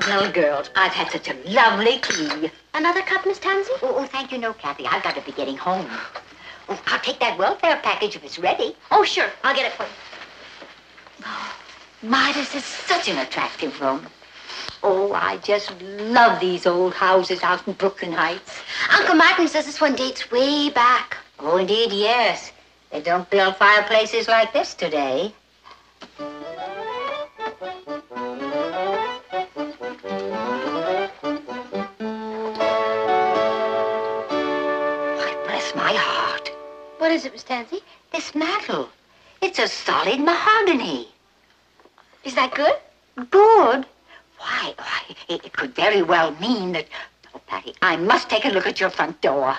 little girls. I've had such a lovely tea. Another cup, Miss Tansy? Oh, thank you. No, Kathy. I've got to be getting home. Oh, I'll take that welfare package if it's ready. Oh, sure. I'll get it for you. Oh, my, this is such an attractive room. Oh, I just love these old houses out in Brooklyn Heights. Uncle Martin says this one dates way back. Oh, indeed, yes. They don't build fireplaces like this today. My heart. What is it, Miss Tansy? This mantel. It's a solid mahogany. Is that good? Good? Why, it could very well mean that... Oh, Patty, I must take a look at your front door.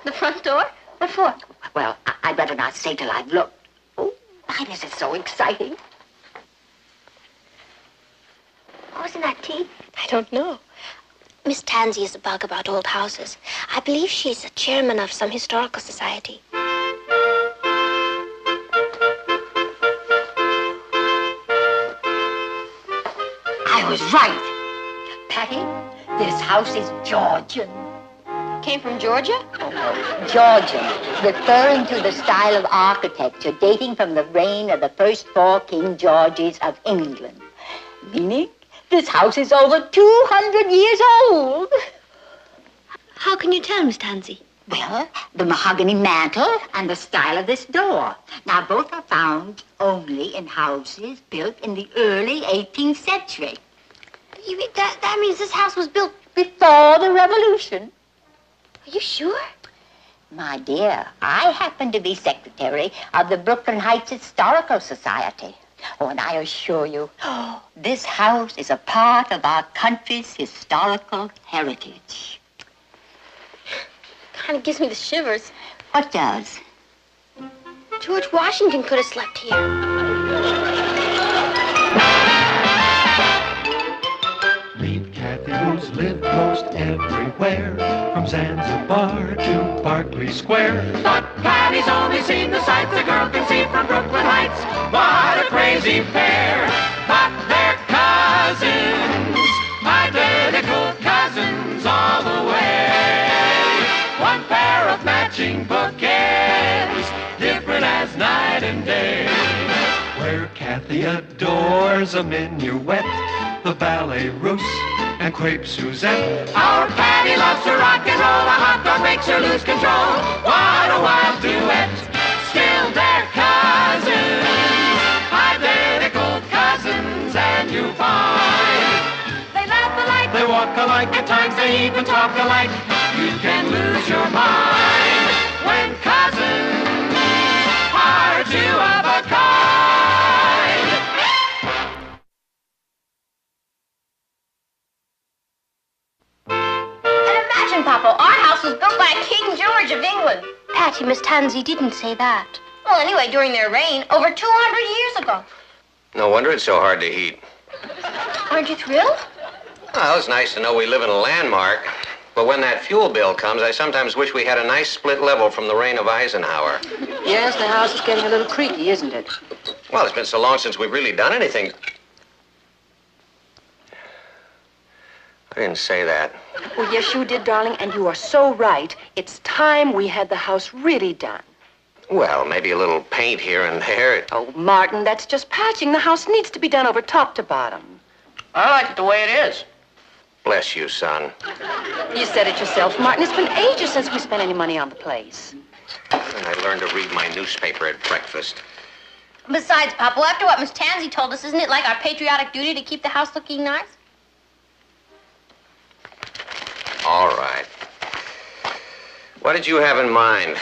The front door? What for? Well, I'd better not say till I've looked. Oh, why, this is so exciting. Oh, isn't that tea? I don't know. Miss Tansy is a bug about old houses. I believe she's a chairman of some historical society. I was right. Patty, this house is Georgian. Came from Georgia? Oh, no, Georgian, referring to the style of architecture dating from the reign of the first 4 King Georges of England. Meaning, this house is over 200 years old. How can you tell, Miss Tansy? Well, the mahogany mantel and the style of this door. Now, both are found only in houses built in the early 18th century. You mean that means this house was built before the Revolution? Are you sure? My dear, I happen to be secretary of the Brooklyn Heights Historical Society. Oh, and I assure you, this house is a part of our country's historical heritage. Kind of gives me the shivers. What does? George Washington could have slept here. Meet Kathy, who's lived most everywhere, from Zanzibar to Berkeley Square. But Kathy's only seen the sights a girl can see from Brooklyn Heights. What a crazy pair! But they're cousins, identical cousins all the way. One pair of matching bouquets, different as night and day. Where Kathy adores a minuet, the ballet russe, and crepe Suzette. Our Patty loves to rock and roll, a hot dog makes her lose control. What a wild duet, still they're cousins, identical cousins, and you find they laugh alike, they walk alike, at times they even talk alike. You can lose your mind when cousins are two of a kind. And imagine, Papa, our house was built by King George of England. Patty, Miss Tansy didn't say that. Well, anyway, during their reign, over 200 years ago. No wonder it's so hard to heat. Aren't you thrilled? Well, it's nice to know we live in a landmark. But when that fuel bill comes, I sometimes wish we had a nice split level from the reign of Eisenhower. Yes, the house is getting a little creaky, isn't it? Well, it's been so long since we've really done anything. I didn't say that. Well, yes, you did, darling, and you are so right. It's time we had the house really done. Well, maybe a little paint here and there. Oh, Martin, that's just patching. The house needs to be done over top to bottom. I like it the way it is. Bless you, son. You said it yourself, Martin. It's been ages since we spent any money on the place. And I learned to read my newspaper at breakfast. Besides, Papa, after what Miss Tansy told us, isn't it like our patriotic duty to keep the house looking nice? All right. What did you have in mind?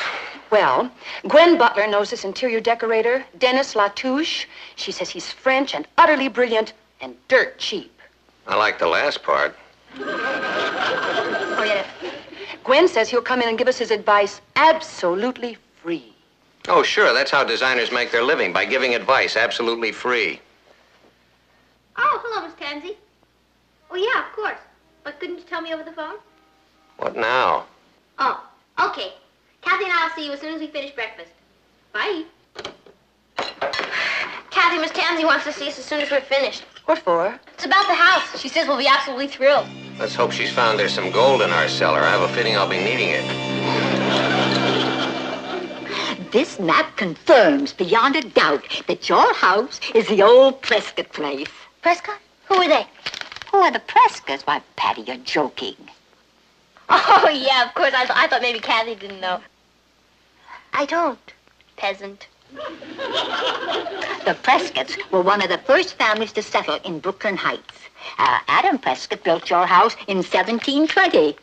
Well, Gwen Butler knows this interior decorator, Dennis Latouche. She says he's French and utterly brilliant and dirt cheap. I like the last part. Forget it. Gwen says he'll come in and give us his advice absolutely free. Oh, sure. That's how designers make their living, by giving advice absolutely free. Oh, hello, Miss Tansy. Oh, yeah, of course. But couldn't you tell me over the phone? What now? Oh, okay. Kathy and I'll see you as soon as we finish breakfast. Bye. Kathy, Miss Tansy wants to see us as soon as we're finished. What for? It's about the house. She says we'll be absolutely thrilled. Let's hope she's found there's some gold in our cellar. I have a feeling I'll be needing it. This map confirms beyond a doubt that your house is the old Prescott place. Prescott? Who are they? Who are the Prescotts? Why, Patty, you're joking. Oh, yeah, of course. I thought maybe Kathy didn't know. I don't. Peasant. The Prescotts were one of the first families to settle in Brooklyn Heights. Adam Prescott built your house in 1720.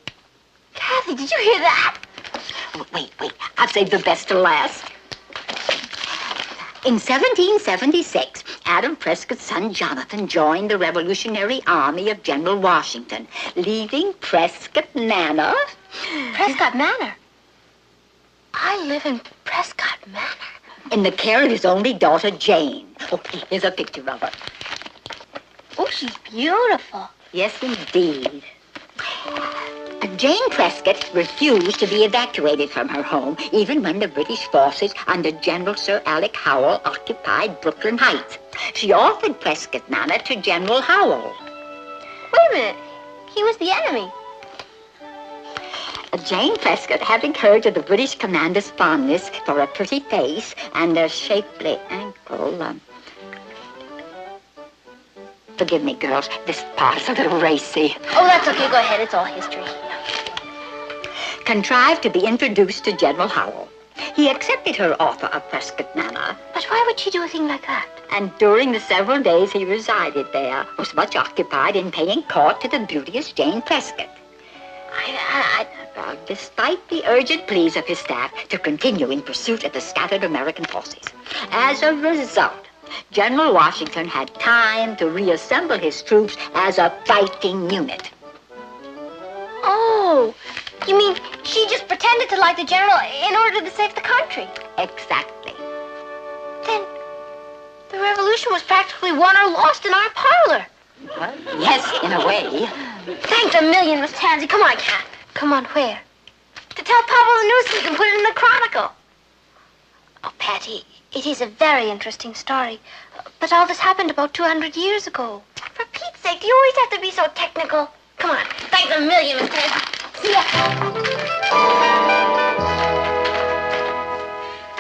Kathy, did you hear that? Wait. I'll save the best to last. In 1776, Adam Prescott's son Jonathan joined the Revolutionary Army of General Washington, leaving Prescott Manor. Prescott Manor? I live in Prescott Manor. In the care of his only daughter, Jane. Oh, here's a picture of her. Oh, she's beautiful. Yes, indeed. Jane Prescott refused to be evacuated from her home, even when the British forces under General Sir Alec Howell occupied Brooklyn Heights. She offered Prescott Manor to General Howell. Wait a minute. He was the enemy. Jane Prescott, having heard of the British commander's fondness for a pretty face and a shapely ankle, forgive me, girls, this part's a little racy. Oh, that's okay. Go ahead. It's all history. Contrived to be introduced to General Howell. He accepted her offer of Prescott Manor. But why would she do a thing like that? And during the several days he resided there, was much occupied in paying court to the beauteous Jane Prescott. Despite the urgent pleas of his staff to continue in pursuit of the scattered American forces. As a result, General Washington had time to reassemble his troops as a fighting unit. Oh, you mean she just pretended to like the general in order to save the country? Exactly. Then the revolution was practically won or lost in our parlor. Well, yes, in a way. Thanks a million, Miss Tansy. Come on, Cat. Come on, where? To tell Papa the news so he can put it in the Chronicle. Oh, Patty, it is a very interesting story. But all this happened about 200 years ago. For Pete's sake, do you always have to be so technical? Come on. Thanks a million, Miss Tansy. See ya.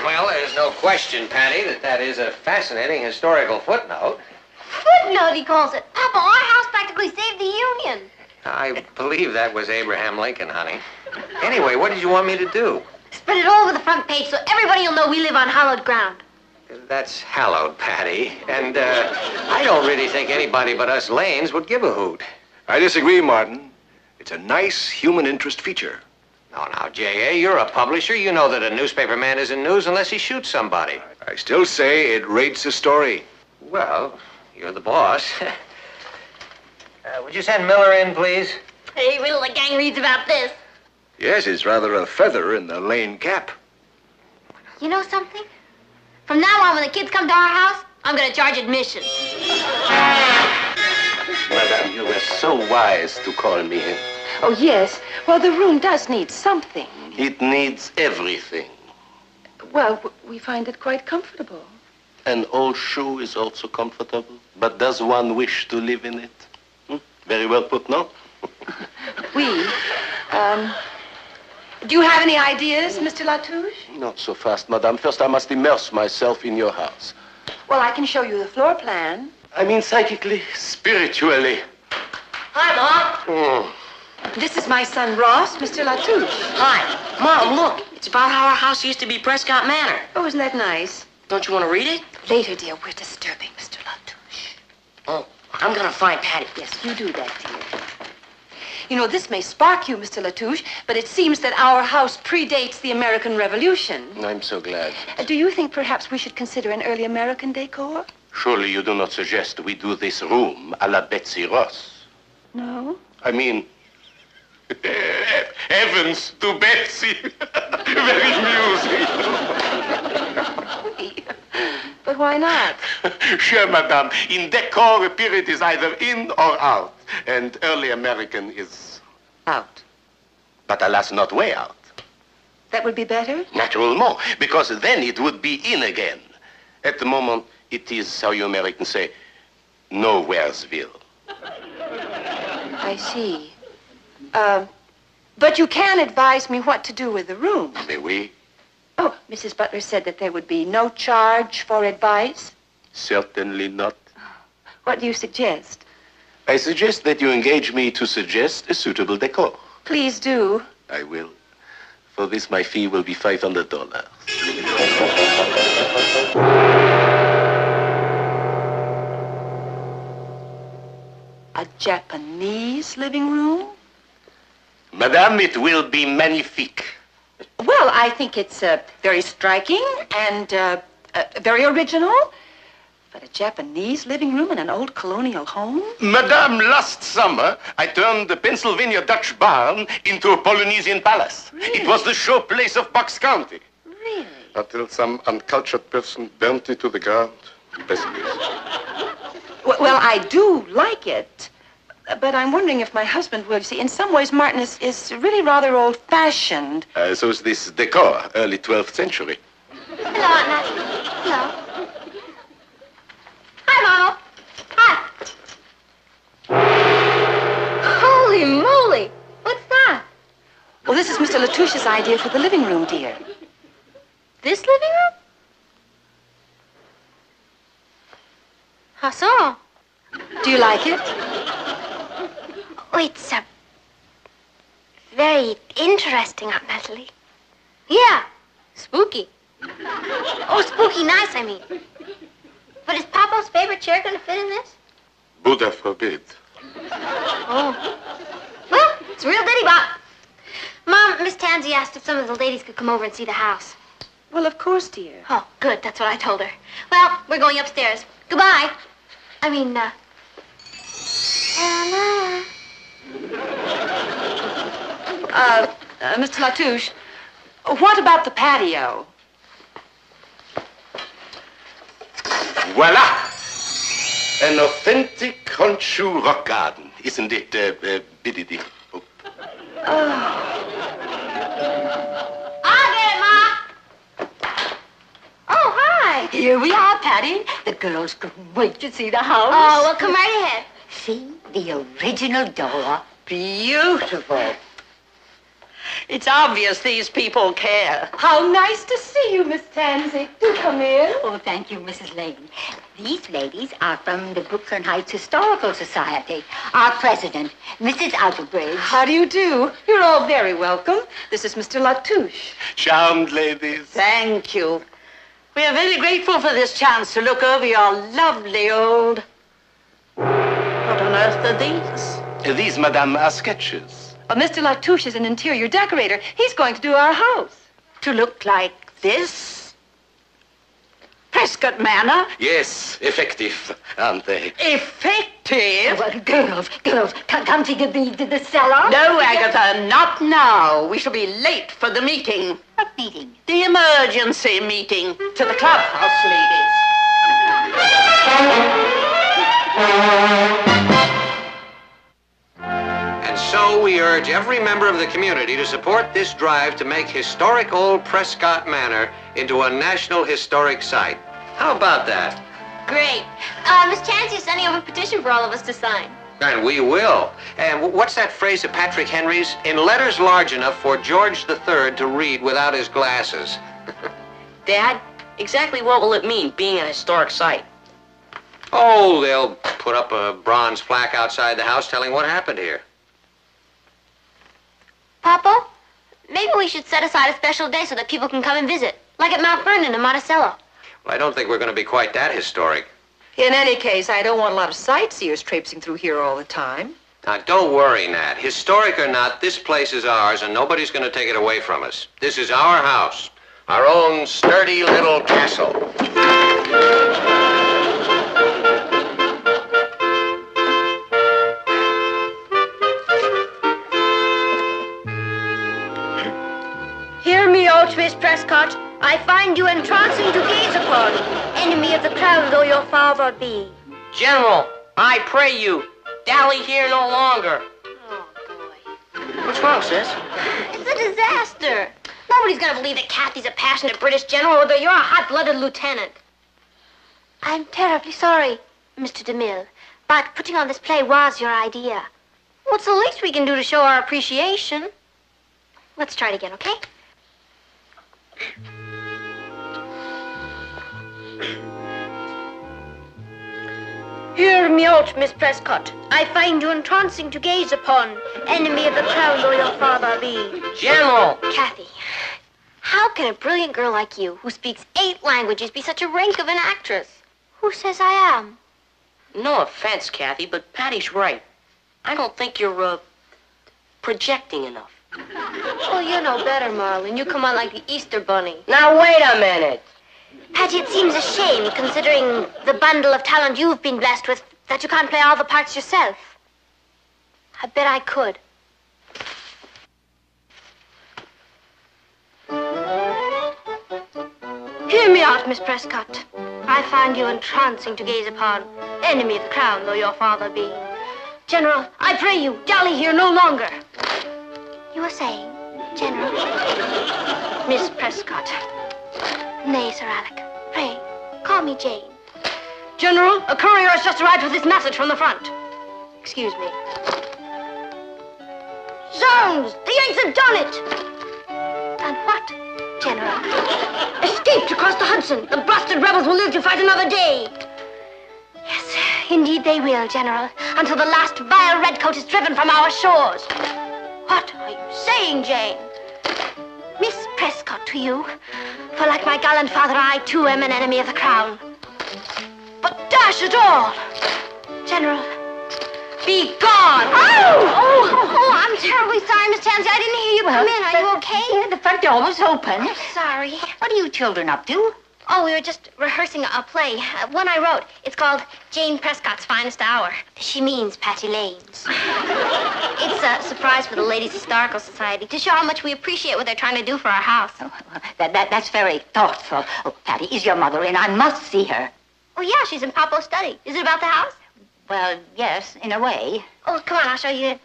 Well, there's no question, Patty, that is a fascinating historical footnote. Footnote, he calls it. Papa, our house practically saved the Union. I believe that was Abraham Lincoln, honey. Anyway, what did you want me to do? Spread it all over the front page so everybody will know we live on hallowed ground. That's hallowed, Patty. And I don't really think anybody but us Lanes would give a hoot. I disagree, Martin. It's a nice human interest feature. Now, J.A., you're a publisher. You know that a newspaper man isn't news unless he shoots somebody. I still say it rates the story. Well, you're the boss. Would you send Miller in, please? Hey, wait till the gang reads about this. Yes, it's rather a feather in the Lane cap. You know something? From now on, when the kids come to our house, I'm going to charge admission. Madame, you were so wise to call me in. Oh, yes. Well, the room does need something. It needs everything. Well, we find it quite comfortable. An old shoe is also comfortable. But does one wish to live in it? Very well put, no? Do you have any ideas, Mr. Latouche? Not so fast, madame. First, I must immerse myself in your house. Well, I can show you the floor plan. I mean psychically, spiritually. Hi, Mom. This is my son, Ross, Mr. Latouche. Hi. Mom, look. It's about how our house used to be Prescott Manor. Oh, isn't that nice? Don't you want to read it? Later, dear, we're disturbing Mr. Latouche. Oh, I'm going to find Patty. Yes, you do that, dear. You know, this may spark you, Mr. Latouche, but it seems that our house predates the American Revolution. I'm so glad. Do you think perhaps we should consider an early American decor? Surely you do not suggest we do this room a la Betsy Ross. No? I mean, heavens to Betsy. Very amusing. But why not? Sure, madame. In decor, a period is either in or out. And early American is Out. but alas, not way out. That would be better? Naturellement, because then it would be in again. At the moment, it is, how you Americans say, Nowheresville. I see. But you can advise me what to do with the room. Mais oui, Oh, Mrs. Butler said that there would be no charge for advice. certainly not. What do you suggest? I suggest that you engage me to suggest a suitable decor. Please do. I will. For this, my fee will be $500. A Japanese living room? Madame, it will be magnifique. Well, I think it's very striking and very original. But a Japanese living room in an old colonial home? Madame, last summer, I turned the Pennsylvania Dutch barn into a Polynesian palace. Really? It was the showplace of Bucks County. Really? Until some uncultured person burnt it to the ground. Best place. Well, I do like it. But I'm wondering if my husband will. See, in some ways, Martin is really rather old-fashioned. So is this decor, early 12th century. Hello, Aunt Natalie. Hello. Hi, Mama. Hi. Holy moly! What's that? Well, this is Mr. Latouche's idea for the living room, dear. This living room? How so? Do you like it? Oh, it's very interesting, Aunt Natalie. Yeah, spooky. Oh, spooky nice, I mean. But is Papa's favorite chair going to fit in this? Buddha forbid. Oh. Well, it's real ditty bop. Mom, Miss Tansy asked if some of the ladies could come over and see the house. Well, of course, dear. Oh, good. That's what I told her. Well, we're going upstairs. Goodbye. I mean, Mr. Latouche, what about the patio? Voila! An authentic Honshu rock garden, isn't it, Biddy? Oh. I'll get it, Ma. Oh, hi. Here we are, Patty. The girls couldn't wait to see the house. Oh, well, come right ahead. See, the original door. Beautiful. It's obvious these people care. How nice to see you, Miss Tansy. Do come in. Oh, thank you, Mrs. Lane. These ladies are from the Brooklyn Heights Historical Society. Our president, Mrs. Outerbridge. How do you do? You're all very welcome. This is Mr. Latouche. Charmed ladies. Thank you. We are very grateful for this chance to look over your lovely old... What on earth are these? These, madame, are sketches. Well, Mr. Latouche is an interior decorator. He's going to do our house. To look like this? Prescott Manor? Yes, effective, aren't they? Effective? Well, girls, come see the cellar. No, Agatha, not now. We shall be late for the meeting. What meeting? The emergency meeting to the clubhouse ladies. And so we urge every member of the community to support this drive to make historic old Prescott Manor into a National Historic Site. How about that? Great. Miss Tansy is sending over a petition for all of us to sign. And we will. And what's that phrase of Patrick Henry's? In letters large enough for George III to read without his glasses. Dad, exactly what will it mean, being a historic site? Oh, they'll put up a bronze plaque outside the house telling what happened here. Papa, maybe we should set aside a special day so that people can come and visit, like at Mount Vernon and Monticello. Well, I don't think we're going to be quite that historic. In any case, I don't want a lot of sightseers traipsing through here all the time. Now, don't worry, Nat. Historic or not, this place is ours, and nobody's going to take it away from us. This is our house, our own sturdy little castle. Hear me, O Miss Prescott. I find you entrancing to gaze upon, enemy of the crown though your father be. General, I pray you, dally here no longer. Oh, boy. What's wrong, sis? It's a disaster. Nobody's gonna believe that Kathy's a passionate British general or that you're a hot-blooded lieutenant. I'm terribly sorry, Mr. DeMille, but putting on this play was your idea. What's the least we can do to show our appreciation? Let's try it again, okay? Hear me out, Miss Prescott. I find you entrancing to gaze upon, enemy of the crown though your father be. General! Kathy, how can a brilliant girl like you, who speaks 8 languages, be such a rank of an actress? Who says I am? No offense, Kathy, but Patty's right. I don't think you're, projecting enough. Well, you know better, Marlon. You come on like the Easter Bunny. Now, wait a minute. Patty, it seems a shame, considering the bundle of talent you've been blessed with, that you can't play all the parts yourself. I bet I could. Hear me out, Miss Prescott. I find you entrancing to gaze upon, enemy of the crown though your father be. General, I pray you, dally here no longer. You were saying, General? Miss Prescott. Nay, Sir Alec. Pray, call me Jane. General, a courier has just arrived with this message from the front. Excuse me. Zounds! The Yanks have done it! And what, General? Escaped across the Hudson. The blasted rebels will live to fight another day. Yes, indeed they will, General, until the last vile redcoat is driven from our shores. What are you saying, Jane? Miss Prescott to you, for like my gallant father, I too am an enemy of the crown. But dash it all, General, be gone! Oh, I'm terribly sorry, Miss Tansy. I didn't hear you come in. Are you okay? Yeah, the front door was open. Sorry. What are you children up to? Oh, we were just rehearsing a play, one I wrote. It's called Jane Prescott's Finest Hour. She means Patty Lane's. It's a surprise for the Ladies' Historical Society to show how much we appreciate what they're trying to do for our house. Oh, that's very thoughtful. Oh, Patty, is your mother in? I must see her. Oh, yeah, she's in Papa's study. Is it about the house? Well, yes, in a way. Oh, come on, I'll show you.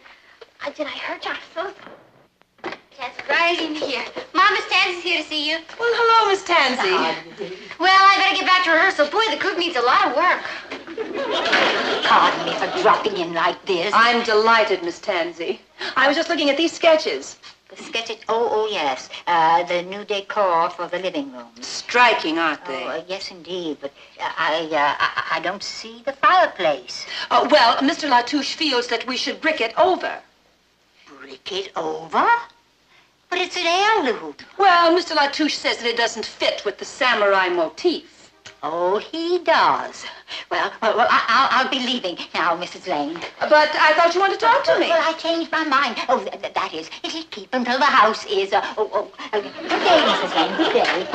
Did I hurt you? I'm so sorry. Yes, right in here. Mom, Miss Tansy's here to see you. Well, hello, Miss Tansy. Well, I better get back to rehearsal. Boy, the cook needs a lot of work. Pardon me for dropping in like this. I'm delighted, Miss Tansy. I was just looking at these sketches. The sketches, oh, yes. The new decor for the living room. Striking, aren't they? Oh, yes, indeed, but I don't see the fireplace. Well, Mr. Latouche feels that we should brick it over. Brick it over? But it's an heirloom. Well, Mr. Latouche says that it doesn't fit with the samurai motif. Oh, he does. Well, I'll be leaving now, Mrs. Lane. But I thought you wanted to talk to me. Well, I changed my mind. Oh, that is, it'll keep until the house is, good day, Mrs. Lane, good day.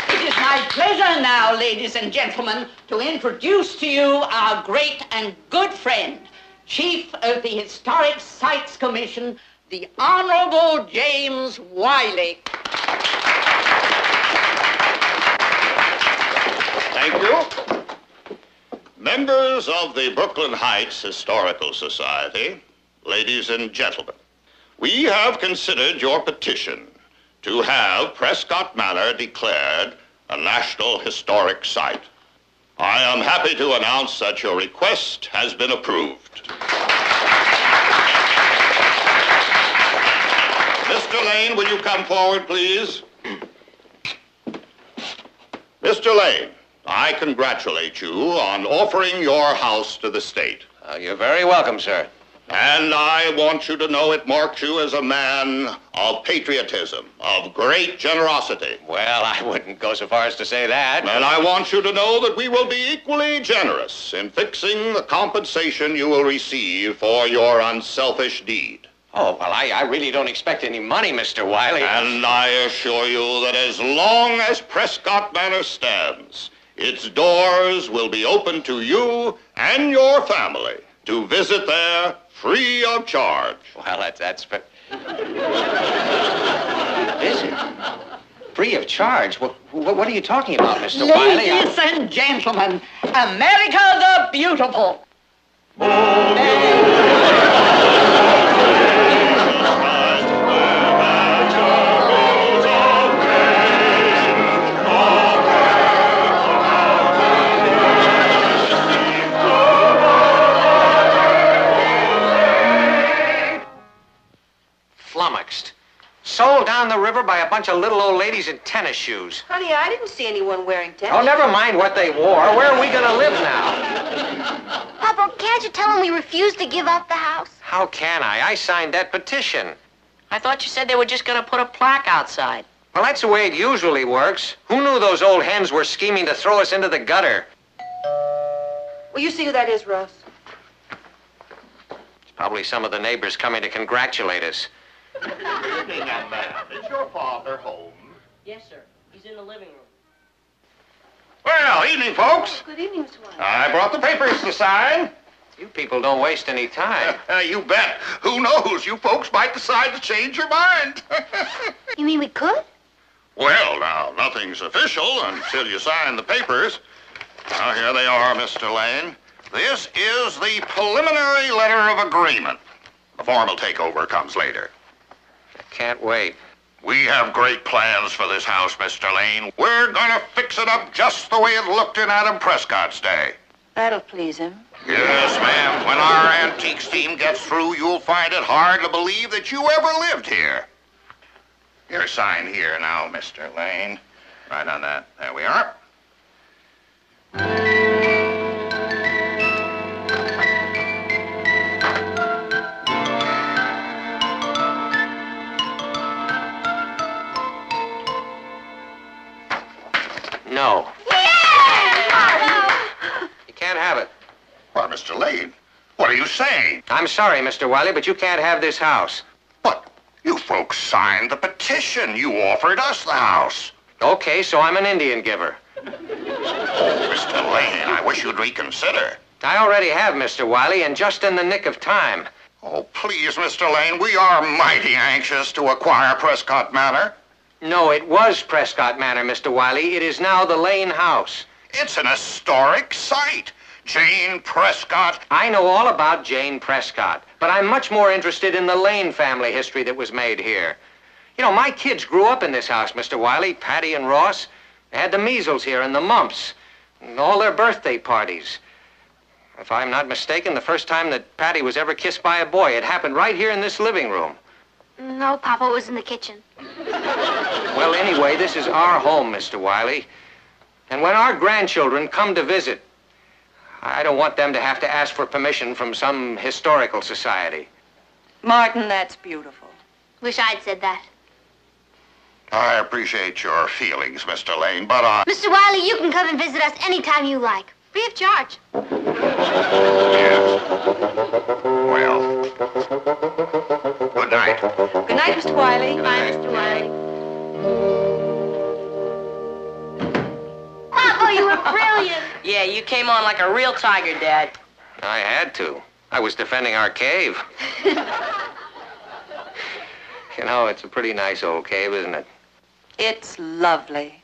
It is my pleasure now, ladies and gentlemen, to introduce to you our great and good friend, Chief of the Historic Sites Commission, the Honorable James Wiley. Thank you. Members of the Brooklyn Heights Historical Society, ladies and gentlemen, we have considered your petition to have Prescott Manor declared a National Historic Site. I am happy to announce that your request has been approved. Mr. Lane, will you come forward, please? Mr. Lane, I congratulate you on offering your house to the state. You're very welcome, sir. And I want you to know it marks you as a man of patriotism, of great generosity. Well, I wouldn't go so far as to say that. And I want you to know that we will be equally generous in fixing the compensation you will receive for your unselfish deed. Oh, well, I really don't expect any money, Mr. Wiley. And I assure you that as long as Prescott Manor stands, its doors will be open to you and your family to visit there free of charge. Well, that's visit? Free of charge? What are you talking about, Mr. Wiley? Ladies and gentlemen, America the Beautiful. bunch of little old ladies in tennis shoes. Honey, I didn't see anyone wearing tennis. Oh, never mind what they wore. Where are we going to live now? Papa, can't you tell them we refuse to give up the house? How can I? I signed that petition. I thought you said they were just going to put a plaque outside. Well, that's the way it usually works. Who knew those old hens were scheming to throw us into the gutter? Will you see who that is, Ross? It's probably some of the neighbors coming to congratulate us. Good evening, young man. Is your father home? Yes, sir. He's in the living room. Well, evening, folks. Good evening, Mr. White. I brought the papers to sign. You people don't waste any time. You bet. Who knows? You folks might decide to change your mind. You mean we could? Well, now, nothing's official until you sign the papers. Now, here they are, Mr. Lane. This is the preliminary letter of agreement. The formal takeover comes later. Can't wait. We have great plans for this house, Mr. Lane. We're gonna fix it up just the way it looked in Adam Prescott's day. That'll please him. Yes, ma'am. When our antiques team gets through, you'll find it hard to believe that you ever lived here. Your sign here now, Mr. Lane. Right on that. There we are. No. You can't have it. Well, Mr. Lane, what are you saying? I'm sorry, Mr. Wiley, but you can't have this house. What? You folks signed the petition. You offered us the house. Okay, so I'm an Indian giver. Oh, Mr. Lane, I wish you'd reconsider. I already have, Mr. Wiley, and just in the nick of time. Oh, please, Mr. Lane, we are mighty anxious to acquire Prescott Manor. No, it was Prescott Manor, Mr. Wiley. It is now the Lane House. It's an historic site. Jane Prescott. I know all about Jane Prescott, but I'm much more interested in the Lane family history that was made here. You know, my kids grew up in this house, Mr. Wiley, Patty and Ross. They had the measles here and the mumps, and all their birthday parties. If I'm not mistaken, the first time that Patty was ever kissed by a boy, it happened right here in this living room. No, Papa, it was in the kitchen. Well, anyway, this is our home, Mr. Wiley. And when our grandchildren come to visit, I don't want them to have to ask for permission from some historical society. Martin, that's beautiful. Wish I'd said that. I appreciate your feelings, Mr. Lane, but I... Mr. Wiley, you can come and visit us anytime you like. Free of charge. Yes. Well. Good night. Good night, Mr. Wiley. Bye, Mr. Wiley. Papa, you were brilliant. Yeah, you came on like a real tiger, Dad. I had to. I was defending our cave. You know, it's a pretty nice old cave, isn't it? It's lovely.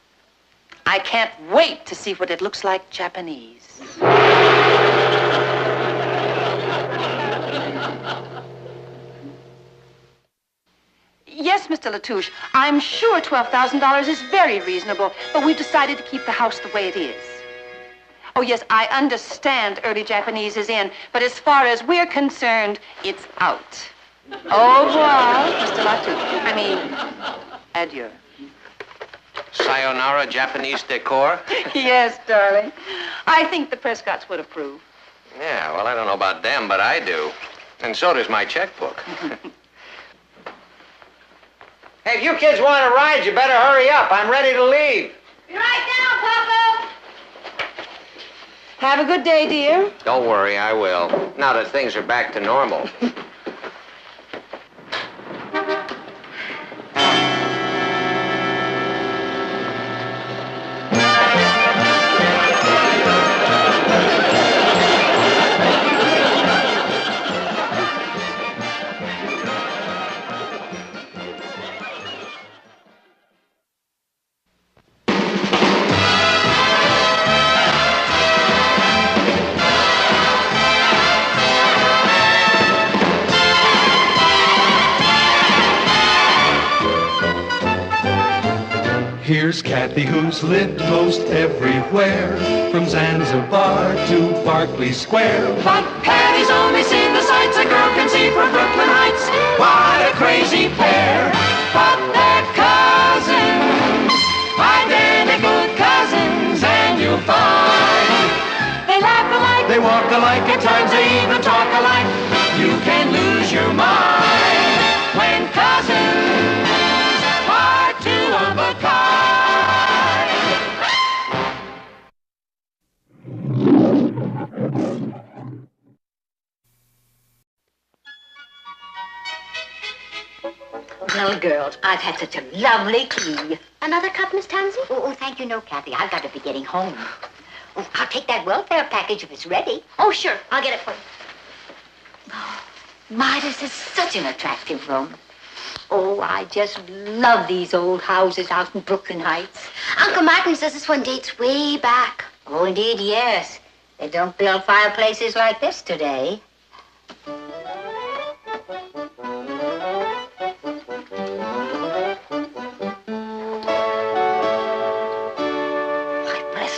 I can't wait to see what it looks like Japanese. Yes, Mr. Latouche, I'm sure $12,000 is very reasonable, but we've decided to keep the house the way it is. Oh, yes, I understand early Japanese is in, but as far as we're concerned, it's out. Au revoir, Mr. Latouche. I mean, adieu. Sayonara Japanese decor? Yes, darling. I think the Prescotts would approve. Yeah, well, I don't know about them, but I do. And so does my checkbook. Hey, if you kids want to ride, you better hurry up. I'm ready to leave. Be right down, Papa. Have a good day, dear. Don't worry, I will. Now that things are back to normal. Here's Kathy, who's lived most everywhere, from Zanzibar to Berkeley Square. But Patty's only seen the sights a girl can see from Brooklyn Heights. What a crazy pair! But they're cousins. They walk alike, at times they even talk alike. You can lose your mind when cousins are two of a kind. Well, girls, I've had such a lovely tea. Another cup, Miss Tansy? Oh, thank you, no, Kathy. I've got to be getting home. Oh, I'll take that welfare package if it's ready. Oh, sure. I'll get it for you. Oh, my, this is such an attractive room. Oh, I just love these old houses out in Brooklyn Heights. Uncle Martin says this one dates way back. Oh, indeed, yes. They don't build fireplaces like this today.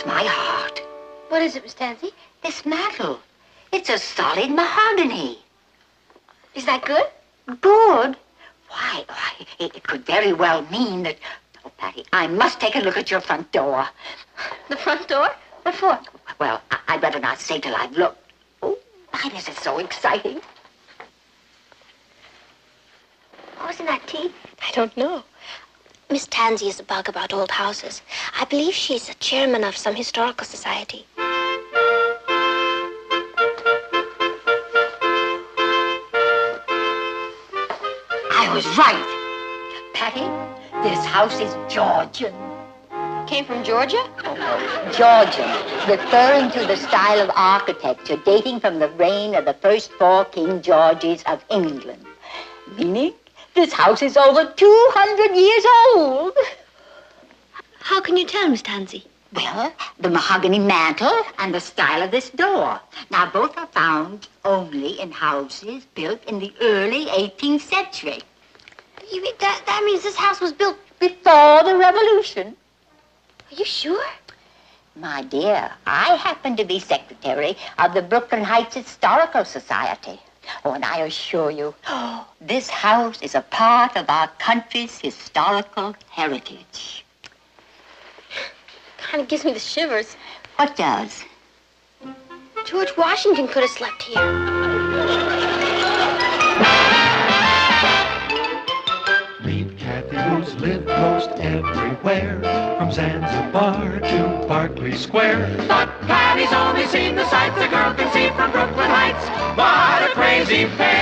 My heart. What is it, Miss Tansy? This mantel. It's a solid mahogany. Is that good? Good? Why, it could very well mean that... Oh, Patty, I must take a look at your front door. The front door? What for? Well, I'd better not say till I've looked. Oh, my, this is so exciting. What was in that tea? I don't know. Miss Tansy is a bug about old houses. I believe she's a chairman of some historical society. I was right. Patty, this house is Georgian. Came from Georgia? Georgian, referring to the style of architecture dating from the reign of the first 4 King Georges of England. Meaning, this house is over 200 years old. How can you tell, Miss Tansy? Well, the mahogany mantel and the style of this door. Now, both are found only in houses built in the early 18th century. You mean that means this house was built before the Revolution? Are you sure? My dear, I happen to be secretary of the Brooklyn Heights Historical Society. Oh, and I assure you, this house is a part of our country's historical heritage. Kind of gives me the shivers. What does? George Washington could have slept here. Meet Kathy, who's lived most everywhere, from Zanzibar to Berkeley Square. But Patty's only seen the sights a girl can see from Brooklyn Heights. What a crazy pair!